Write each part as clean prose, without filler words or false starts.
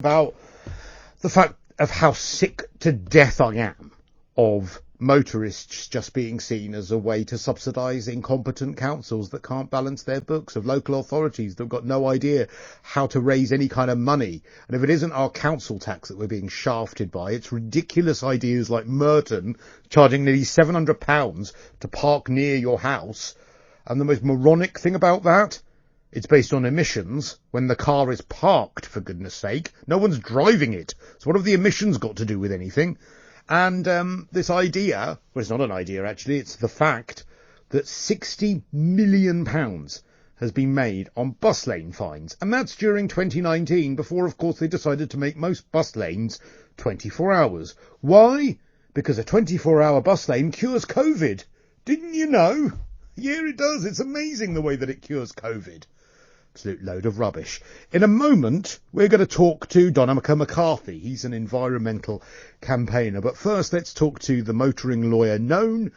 about the fact of how sick to death I am of motorists just being seen as a way to subsidise incompetent councils that can't balance their books, of local authorities that have got no idea how to raise any kind of money. And if it isn't our council tax that we're being shafted by, it's ridiculous ideas like Merton charging nearly £700 to park near your house. And the most moronic thing about that, it's based on emissions when the car is parked, for goodness sake. No one's driving it. So what have the emissions got to do with anything? And this idea, well, it's not an idea actually, it's the fact that £60 million has been made on bus lane fines. And that's during 2019, before, of course, they decided to make most bus lanes 24 hours. Why? Because a 24-hour bus lane cures COVID. Didn't you know? Yeah, it does. It's amazing the way that it cures COVID. Absolute load of rubbish. In a moment, we're going to talk to Donnachadh McCarthy. He's an environmental campaigner. But first, let's talk to the motoring lawyer known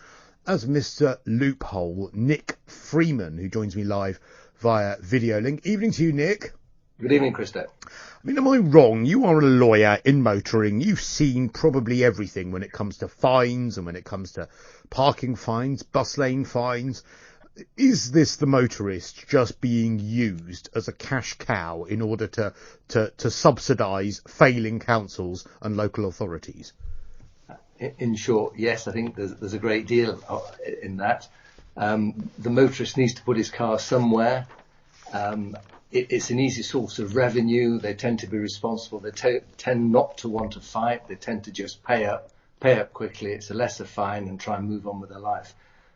as Mr. Loophole, Nick Freeman, who joins me live via video link. Evening to you, Nick. Good evening, Christo. I mean, am I wrong? You are a lawyer in motoring. You've seen probably everything when it comes to fines and when it comes to parking fines, bus lane fines. Is this the motorist just being used as a cash cow in order to subsidise failing councils and local authorities? In short, yes, I think there's a great deal in that. The motorist needs to put his car somewhere. It's an easy source of revenue. They tend to be responsible. They tend not to want to fight. They tend to just pay up quickly. It's a lesser fine and try and move on with their life.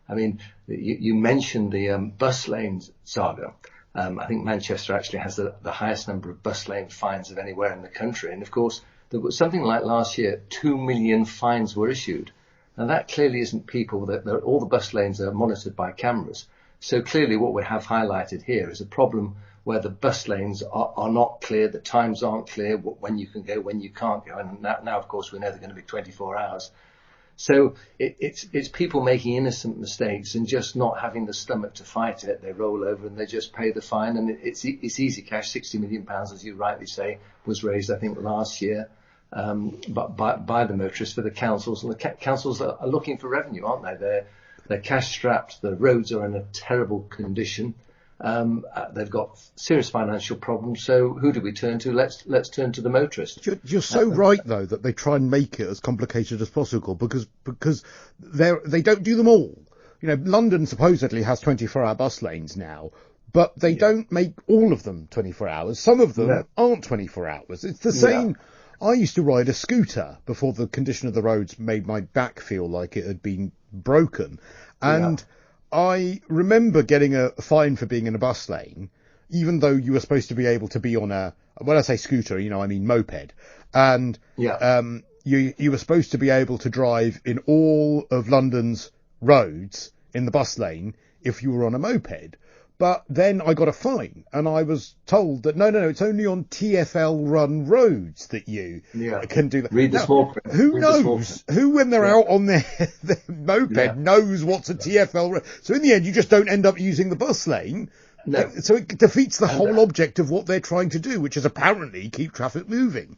I mean, you mentioned the bus lanes saga. I think Manchester actually has the highest number of bus lane fines of anywhere in the country. And of course, there was something like last year, 2 million fines were issued. Now that clearly isn't people that all the bus lanes are monitored by cameras. So clearly what we have highlighted here is a problem where the bus lanes are not clear, the times aren't clear, when you can go, when you can't go. And now of course, we know they're going to be 24 hours. So it's people making innocent mistakes and just not having the stomach to fight it. They roll over and they just pay the fine, and it's easy cash. £60 million, as you rightly say, was raised, I think, last year, but by the motorists for the councils, and the councils are looking for revenue, aren't they? They're cash strapped. The roads are in a terrible condition. They've got serious financial problems. So who do we turn to? Let's turn to the motorist. You're so right, though, that they try and make it as complicated as possible because they don't do them all. You know, London supposedly has 24-hour bus lanes now, but they don't make all of them 24 hours. Some of them aren't 24 hours. It's the same. I used to ride a scooter before the condition of the roads made my back feel like it had been broken. And I remember getting a fine for being in a bus lane, even though you were supposed to be able to be on when I say scooter, I mean moped. And you were supposed to be able to drive in all of London's roads in the bus lane if you were on a moped. But then I got a fine, and I was told that no, it's only on TfL run roads that you can do that. Read the small print. Who knows? Who, when they're out on their moped, knows what's a TfL run? So in the end, you just don't end up using the bus lane. No. So it defeats the whole object of what they're trying to do, which is apparently keep traffic moving.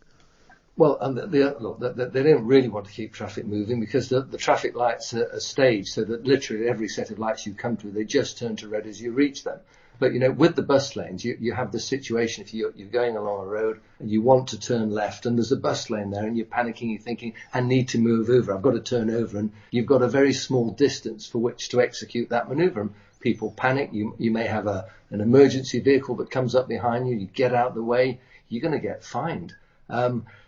Well, and they don't really want to keep traffic moving because the traffic lights are staged so that literally every set of lights you come to, they just turn to red as you reach them. But, with the bus lanes, you have the situation if you're going along a road and you want to turn left and there's a bus lane there and you're panicking, you're thinking, I need to move over, I've got to turn over. And you've got a very small distance for which to execute that manoeuvre. And people panic. You may have an emergency vehicle that comes up behind you. You get out of the way, you're going to get fined.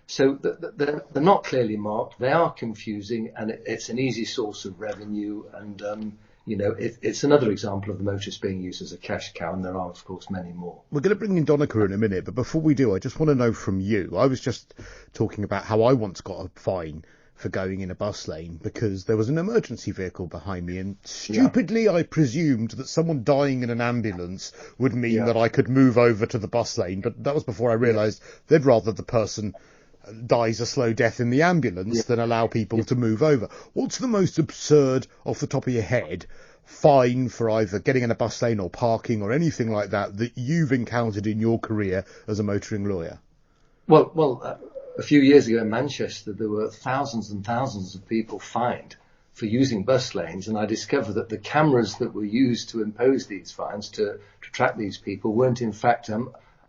So they're not clearly marked. They are confusing, and it's an easy source of revenue. And it's another example of the motorist being used as a cash cow, and there are, of course, many more. We're going to bring in Donnachadh in a minute, but before we do, I just want to know from you. I was just talking about how I once got a fine for going in a bus lane because there was an emergency vehicle behind me, and stupidly I presumed that someone dying in an ambulance would mean that I could move over to the bus lane, but that was before I realised they'd rather the person dies a slow death in the ambulance than allow people to move over. What's the most absurd, off the top of your head, fine for either getting in a bus lane or parking or anything like that you've encountered in your career as a motoring lawyer? A few years ago in Manchester, there were thousands and thousands of people fined for using bus lanes, and I discovered that the cameras that were used to impose these fines, to track these people, weren't in fact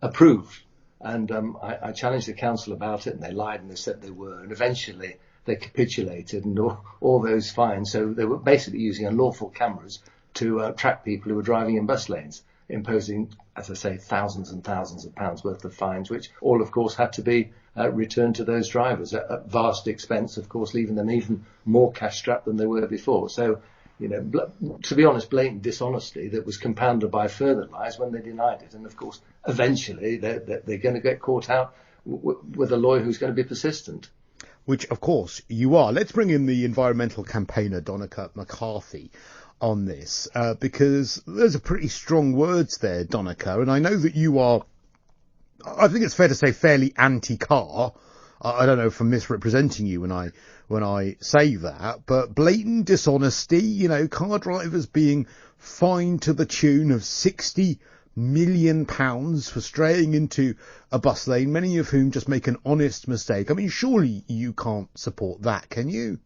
approved. And I challenged the council about it, and they lied and they said they were. And eventually they capitulated, and all those fines. So they were basically using unlawful cameras to track people who were driving in bus lanes, imposing, as I say, thousands and thousands of pounds worth of fines, which all, of course, had to be returned to those drivers at vast expense, of course, leaving them even more cash-strapped than they were before. So, to be honest, blatant dishonesty that was compounded by further lies when they denied it. And, of course, eventually they're going to get caught out with a lawyer who's going to be persistent. Which, of course, you are. Let's bring in the environmental campaigner, Donnachadh McCarthy, on this, because there's a pretty strong words there, Donnachadh, and I know that you are, I think it's fair to say, fairly anti-car. I don't know if I'm misrepresenting you when I say that, but blatant dishonesty, car drivers being fined to the tune of £60 million for straying into a bus lane, many of whom just make an honest mistake. I mean, surely you can't support that, can you?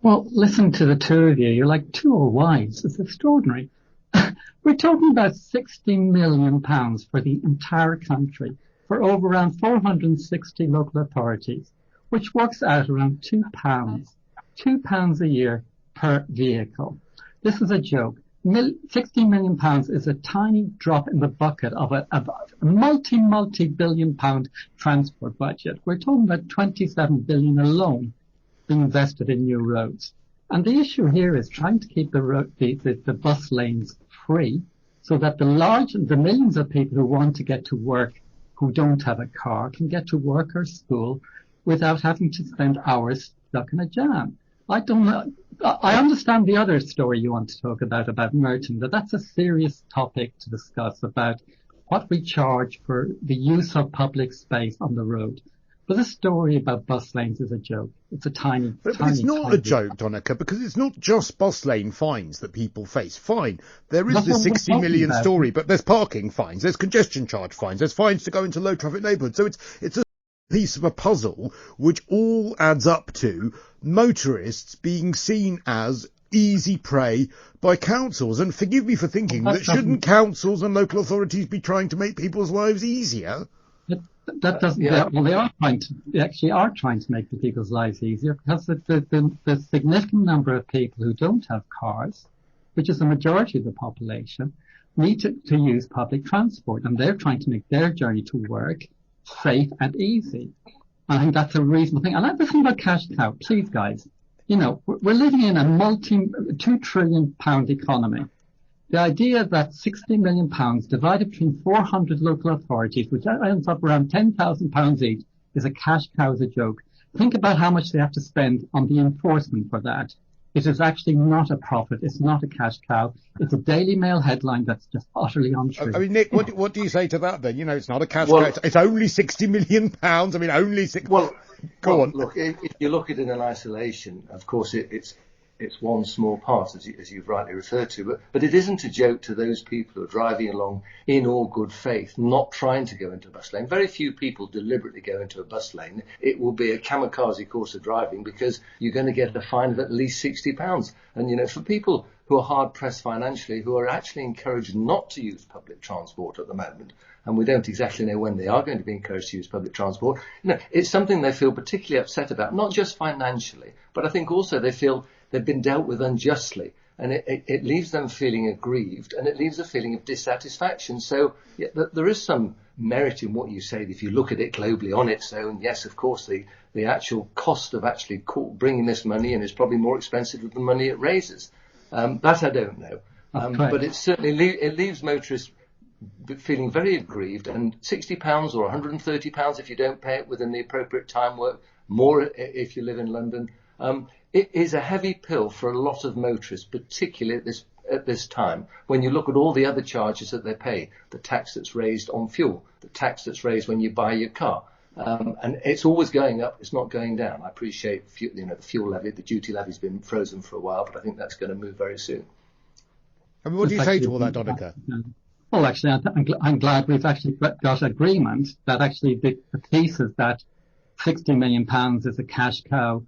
Well, listen to the two of you. You're like two old wives. It's extraordinary. We're talking about £60 million for the entire country for over around 460 local authorities, which works out around £2 a year per vehicle. This is a joke. £60 million is a tiny drop in the bucket of a multi-billion pound transport budget. We're talking about 27 billion alone being invested in new roads. And the issue here is trying to keep the bus lanes free so that the millions of people who want to get to work who don't have a car can get to work or school without having to spend hours stuck in a jam. I don't know. I understand the other story you want to talk about Merton, but that's a serious topic to discuss about what we charge for the use of public space on the road. But this story about bus lanes is a joke. It's a tiny, but it's not a joke, Donnachadh, because it's not just bus lane fines that people face. Fine, there is the 60 million story, but there's parking fines, there's congestion charge fines, there's fines to go into low traffic neighbourhoods. So it's a piece of a puzzle which all adds up to motorists being seen as easy prey by councils. And forgive me for thinking that shouldn't councils and local authorities be trying to make people's lives easier? That doesn't. Yeah. Well, they actually are trying to make the people's lives easier, because the significant number of people who don't have cars, which is the majority of the population, need to use public transport, and they're trying to make their journey to work safe and easy. I think that's a reasonable thing. And that's the thing about cash cow. Please, guys, we're living in a £2 trillion economy. The idea that £60 million divided between 400 local authorities, which ends up around £10,000 each, is a cash cow, is a joke. Think about how much they have to spend on the enforcement for that. It is actually not a profit. It's not a cash cow. It's a Daily Mail headline that's just utterly untrue. I mean, Nick, what do you say to that then? It's not a cash cow. It's only £60 million. I mean, only six. Go on. Look, if you look at it in isolation, of course, it's one small part, as you've rightly referred to, but it isn't a joke to those people who are driving along in all good faith, not trying to go into a bus lane. Very few people deliberately go into a bus lane. It will be a kamikaze course of driving because you're going to get a fine of at least £60. And, for people who are hard-pressed financially, who are actually encouraged not to use public transport at the moment, and we don't exactly know when they are going to be encouraged to use public transport, it's something they feel particularly upset about, not just financially, but I think also they feel they've been dealt with unjustly, and it leaves them feeling aggrieved, and it leaves a feeling of dissatisfaction. So there is some merit in what you say if you look at it globally on its own. Yes, of course, the actual cost of actually bringing this money in is probably more expensive than the money it raises. That I don't know. But it certainly it leaves motorists feeling very aggrieved, and £60 or £130 if you don't pay it within the appropriate time work, more if you live in London. It is a heavy pill for a lot of motorists, particularly at this time, when you look at all the other charges that they pay, the tax that's raised on fuel, the tax that's raised when you buy your car. And it's always going up, it's not going down. I appreciate the fuel levy, the duty levy's been frozen for a while, but I think that's going to move very soon. I mean, what do you say to all that, Donnachadh? Well, actually, I'm glad we've actually got agreement that actually the thesis that £60 million is a cash cow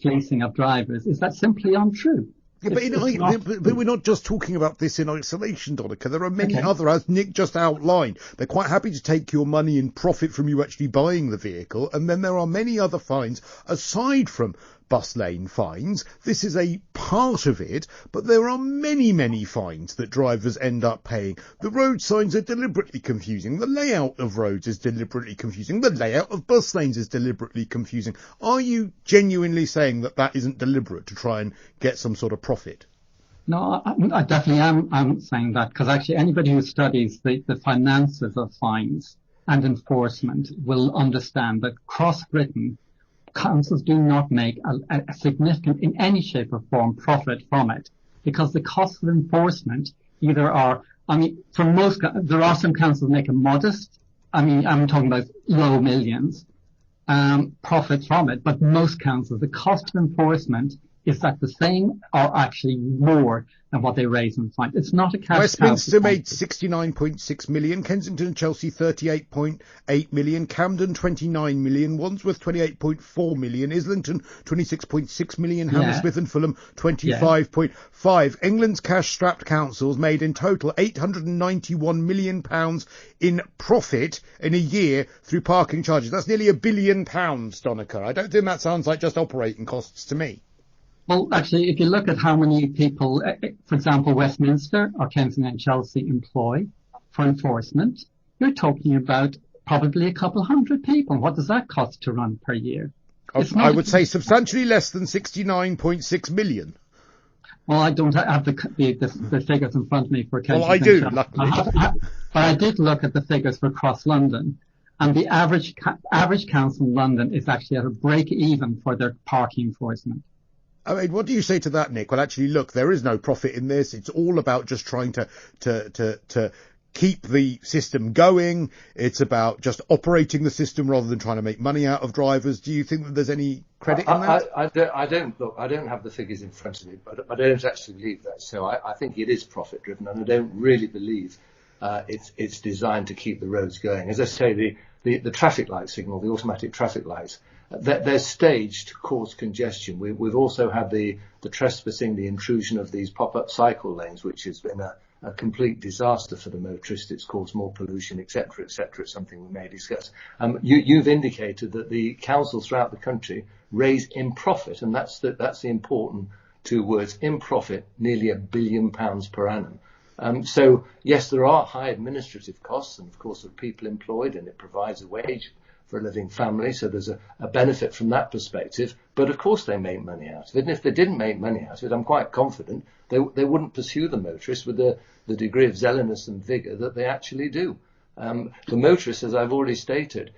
fleecing of drivers is that simply untrue. Yeah, but we're not just talking about this in isolation, Donnachadh. There are many Okay. other, as Nick just outlined. They're quite happy to take your money and profit from you actually buying the vehicle. And then there are many other fines aside from bus lane fines. This is a part of it, but there are many, many fines that drivers end up paying. The road signs are deliberately confusing. The layout of roads is deliberately confusing. The layout of bus lanes is deliberately confusing. Are you genuinely saying that that isn't deliberate to try and get some sort of profit? No, I definitely am. I'm saying that because actually anybody who studies the finances of fines and enforcement will understand that across Britain, councils do not make a significant, in any shape or form, profit from it, because the costs of enforcement either are, I mean, for most, there are some councils make a modest, I mean, I'm talking about low millions, profit from it, but most councils, the cost of enforcement is that the same or actually more than what they raise in fines. It's not a cash Westminster made 69.6 million, Kensington and Chelsea 38.8 million, Camden 29 million, Wandsworth 28.4 million, Islington 26.6 million, Hammersmith and Fulham 25.5. England's cash-strapped councils made in total £891 million in profit in a year through parking charges. That's nearly £1 billion, Donnachadh. I don't think that sounds like just operating costs to me. Well, actually, if you look at how many people, for example, Westminster or Kensington and Chelsea employ for enforcement, you're talking about probably a couple hundred people. What does that cost to run per year? I would say substantially less than 69.6 million. Well, I don't have the figures in front of me for Kensington. Well, I do, luckily. But I did look at the figures for Cross London, and the average council in London is actually at a break even for their parking enforcement. I mean, what do you say to that, Nick? Well, actually, look, there is no profit in this. It's all about just trying to keep the system going. It's about just operating the system rather than trying to make money out of drivers. Do you think that there's any credit in that? I don't have the figures in front of me, but I don't actually believe that. So I think it is profit driven, and I don't really believe it's designed to keep the roads going. As I say, the traffic light signal, the automatic traffic lights, they're staged to cause congestion. We've also had the trespassing, the intrusion of these pop-up cycle lanes, which has been a complete disaster for the motorist. It's caused more pollution, etc., etc. It's something we may discuss. You've indicated that the councils throughout the country raise in profit, and that's the important two words, in profit, nearly £1 billion per annum. So yes, there are high administrative costs, and of course there are people employed, and it provides a wage for a living family, so there's a benefit from that perspective. But of course they make money out of it, and if they didn't make money out of it, I'm quite confident they wouldn't pursue the motorists with the degree of zealousness and vigour that they actually do. The motorist, as I've already stated,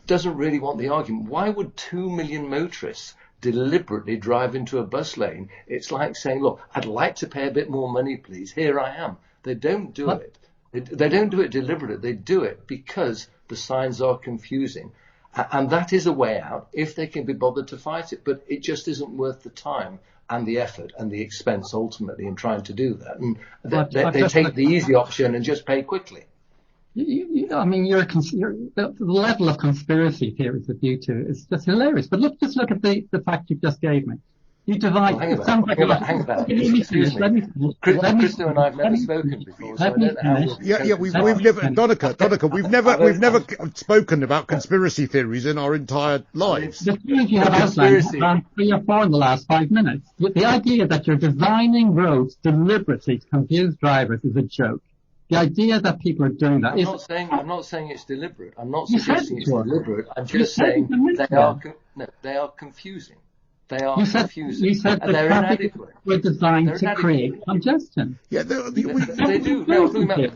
doesn't really want the argument. Why would 2 million motorists deliberately drive into a bus lane? It's like saying, look, I'd like to pay a bit more money, please. Here I am. They don't do it. They don't do it deliberately. They do it because the signs are confusing. And that is a way out if they can be bothered to fight it. But it just isn't worth the time and the effort and the expense ultimately in trying to do that. And they take the easy option and just pay quickly. I mean, the level of conspiracy theories with you two is just hilarious. But just look at the fact you just gave me. You divide. Hang about. Excuse me. Christo and I have never spoken before, so I don't know how. We've never, Donnachadh, we've never spoken about conspiracy theories in our entire lives. The things you have outlined around 3 or 4 in the last 5 minutes. The idea that you're designing roads deliberately to confuse drivers is a joke. The idea that people are doing that I'm not saying it's deliberate. I'm not suggesting it's deliberate. I'm just saying they are confusing. They are confusing. You said and they're inadequate. We're designed to create congestion. Yeah, they do. No, I'm talking about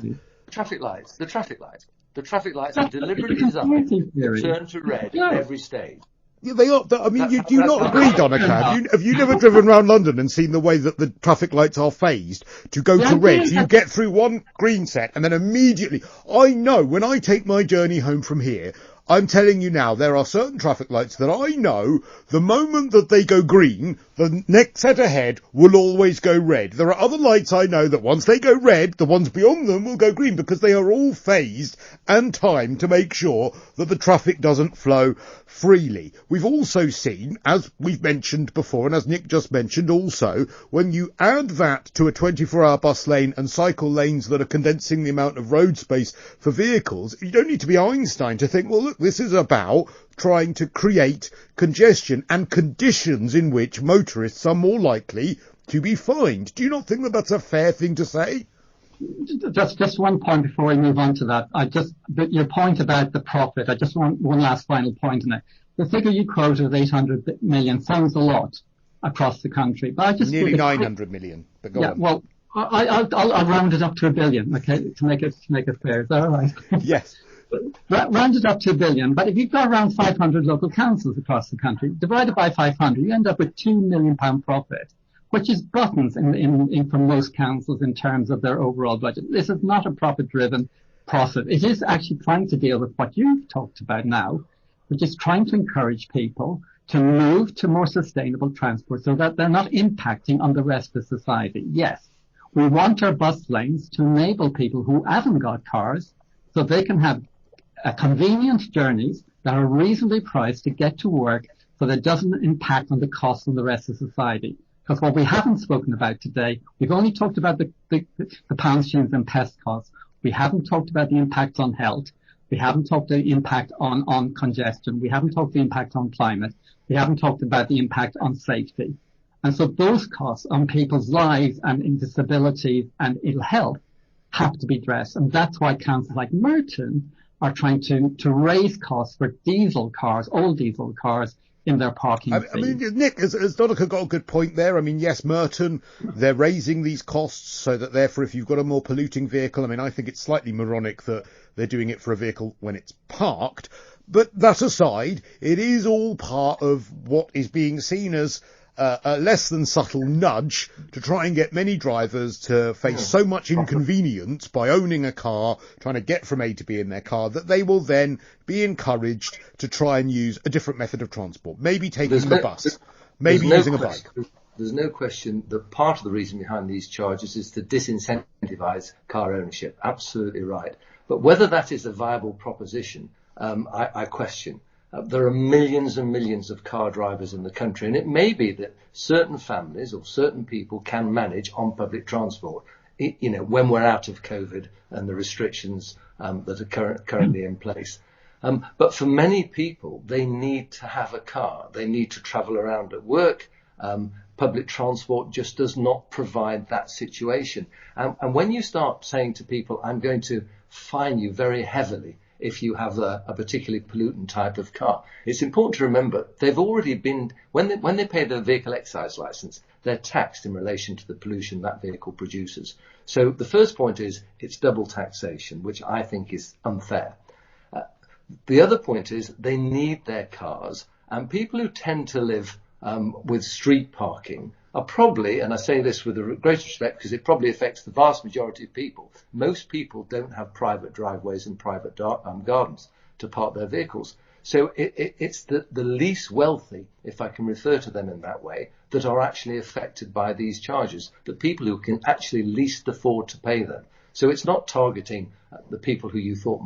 traffic lights. The traffic lights are deliberately designed to turn to red at every stage. Yeah, they are. I mean, do you not agree, Donnachadh? Have you never driven around London and seen the way that the traffic lights are phased to go to red? So you get through one green set and then immediately, I know when I take my journey home from here, I'm telling you now, there are certain traffic lights that I know the moment that they go green, the next set ahead will always go red. There are other lights I know that once they go red, the ones beyond them will go green, because they are all phased and timed to make sure that the traffic doesn't flow freely. We've also seen, as we've mentioned before, and as Nick just mentioned also, when you add that to a 24-hour bus lane and cycle lanes that are condensing the amount of road space for vehicles, you don't need to be Einstein to think, well, look, this is about trying to create congestion and conditions in which motorists are more likely to be fined. Do you not think that that's a fair thing to say? Just one point before we move on to that. Your point about the profit, I just want one last final point on it. The figure you quoted of 800 million sounds a lot across the country, but I just nearly 900 million. But go on. Well, I'll round it up to $1 billion, okay, to make it fair. Is that all right? Yes. Round it up to $1 billion, but if you've got around 500 local councils across the country, divided by 500, you end up with £2 million profit, which is buttons from most councils in terms of their overall budget. This is not a profit-driven profit. It is actually trying to deal with what you've talked about now, which is trying to encourage people to move to more sustainable transport so that they're not impacting on the rest of society. Yes, we want our bus lanes to enable people who haven't got cars so they can have convenient journeys that are reasonably priced to get to work so that it doesn't impact on the cost of the rest of society. Because what we haven't spoken about today, we've only talked about the pensions and pest costs. We haven't talked about the impact on health. We haven't talked the impact on congestion. We haven't talked the impact on climate. We haven't talked about the impact on safety. And so those costs on people's lives and in disability and ill health have to be addressed. And that's why councils like Merton are trying to raise costs for diesel cars, old diesel cars, in their parking fees. I mean, Nick, has Donnachadh got a good point there? I mean, yes, Merton, they're raising these costs so that therefore if you've got a more polluting vehicle, I mean, I think it's slightly moronic that they're doing it for a vehicle when it's parked. But that aside, it is all part of what is being seen as a less than subtle nudge to try and get many drivers to face so much inconvenience by owning a car, trying to get from A to B in their car, that they will then be encouraged to try and use a different method of transport. Maybe taking the bus, maybe using a bike. There's no question that part of the reason behind these charges is to disincentivize car ownership. Absolutely right. But whether that is a viable proposition, I question. There are millions and millions of car drivers in the country, and it may be that certain families or certain people can manage on public transport, when we're out of COVID and the restrictions that are currently in place. But for many people, they need to have a car. They need to travel around at work. Public transport just does not provide that situation. And when you start saying to people, I'm going to fine you very heavily if you have a particularly pollutant type of car, it's important to remember they've already been, when they pay their vehicle excise license, they're taxed in relation to the pollution that vehicle produces. So the first point is it's double taxation, which I think is unfair. The other point is they need their cars, and people who tend to live with street parking are probably, and I say this with the greatest respect because it probably affects the vast majority of people, most people don't have private driveways and private gardens to park their vehicles. So it's the least wealthy, if I can refer to them in that way, that are actually affected by these charges, the people who can actually least afford to pay them. So it's not targeting the people who you thought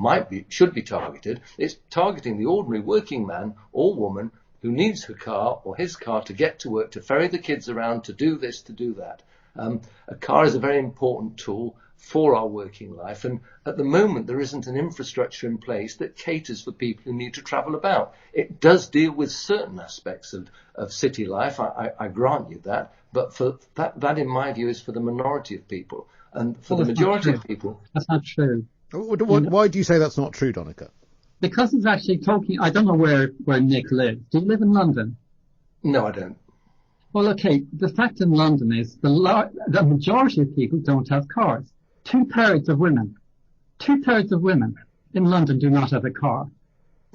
should be targeted. It's targeting the ordinary working man or woman who needs her car or his car to get to work, to ferry the kids around, to do this, to do that. A car is a very important tool for our working life, and at the moment there isn't an infrastructure in place that caters for people who need to travel about. It does deal with certain aspects of city life, I grant you that, but for that in my view is for the minority of people, and for the majority of people. That's not true. Why do you say that's not true, Donnachadh? Because he's actually talking, I don't know where Nick lives. Do you live in London? No, I don't. Well, okay, the fact in London is the majority of people don't have cars. Two-thirds of women in London do not have a car.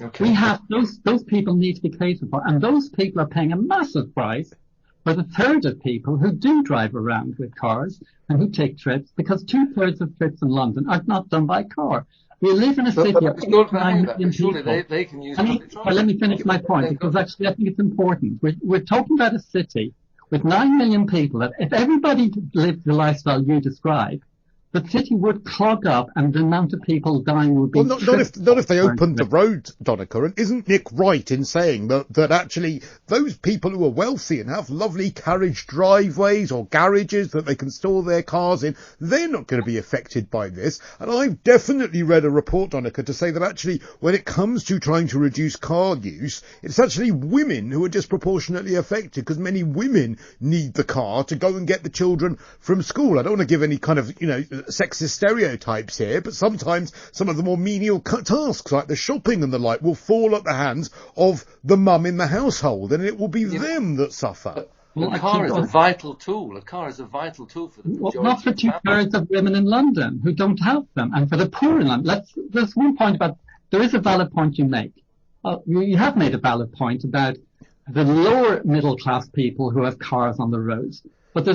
Okay. We have, those people need to be catered for, and those people are paying a massive price for the third of people who do drive around with cars and who take trips, because two-thirds of trips in London are not done by car. We live in a city of 9 million people. They can use public transport. Let me finish my point, because actually I think it's important. We're talking about a city with 9 million people, that if everybody lived the lifestyle you describe, the city would clog up and the amount of people dying would be... Well, not if they opened the road, Donnachadh. And isn't Nick right in saying that actually those people who are wealthy and have lovely carriage driveways or garages that they can store their cars in, they're not going to be affected by this. And I've definitely read a report, Donnachadh, to say that actually when it comes to trying to reduce car use, it's actually women who are disproportionately affected, because many women need the car to go and get the children from school. I don't want to give any kind of, sexist stereotypes here, but sometimes some of the more menial tasks like the shopping and the like will fall at the hands of the mum in the household, and it will be them that suffer. A car is a vital tool. A car is a vital tool for the majority. Not for 2/3 of women in London who don't have them, and for the poor in London. There's one point about, there is a valid point you make. You have made a valid point about the lower middle class people who have cars on the roads. But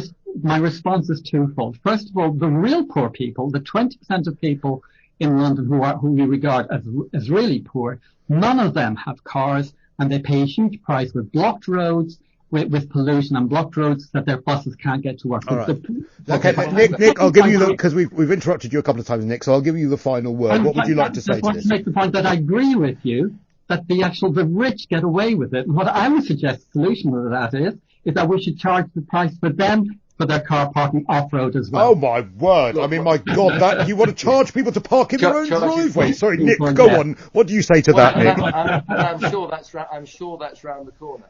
my response is twofold. First of all, the real poor people, the 20% of people in London who we regard as really poor, none of them have cars, and they pay a huge price with blocked roads, with pollution and blocked roads that their buses can't get to work. All right. Okay, Nick, I'll give you because we've interrupted you a couple of times, Nick. So I'll give you the final word. What would you like to say to this? I want to make the point that I agree with you that the rich get away with it. And what I would suggest the solution to that is that we should charge the price for them for their car parking off-road as well. Oh my word! I mean, my God, that you want to charge people to park in their own driveway? Sorry, Nick, go on. What do you say to that, Nick? I'm sure that's round the corner.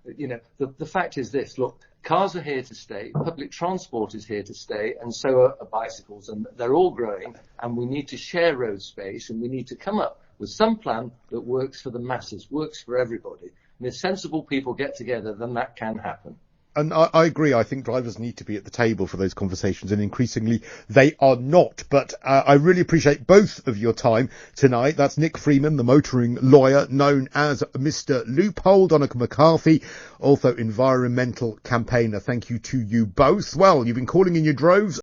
The fact is this: look, cars are here to stay. Public transport is here to stay, and so are bicycles, and they're all growing. And we need to share road space, and we need to come up with some plan that works for the masses, works for everybody. And if sensible people get together, then that can happen. And I agree. I think drivers need to be at the table for those conversations, and increasingly they are not. But I really appreciate both of your time tonight. That's Nick Freeman, the motoring lawyer known as Mr. Loophole, Donnachadh McCarthy, also environmental campaigner. Thank you to you both. Well, you've been calling in your droves.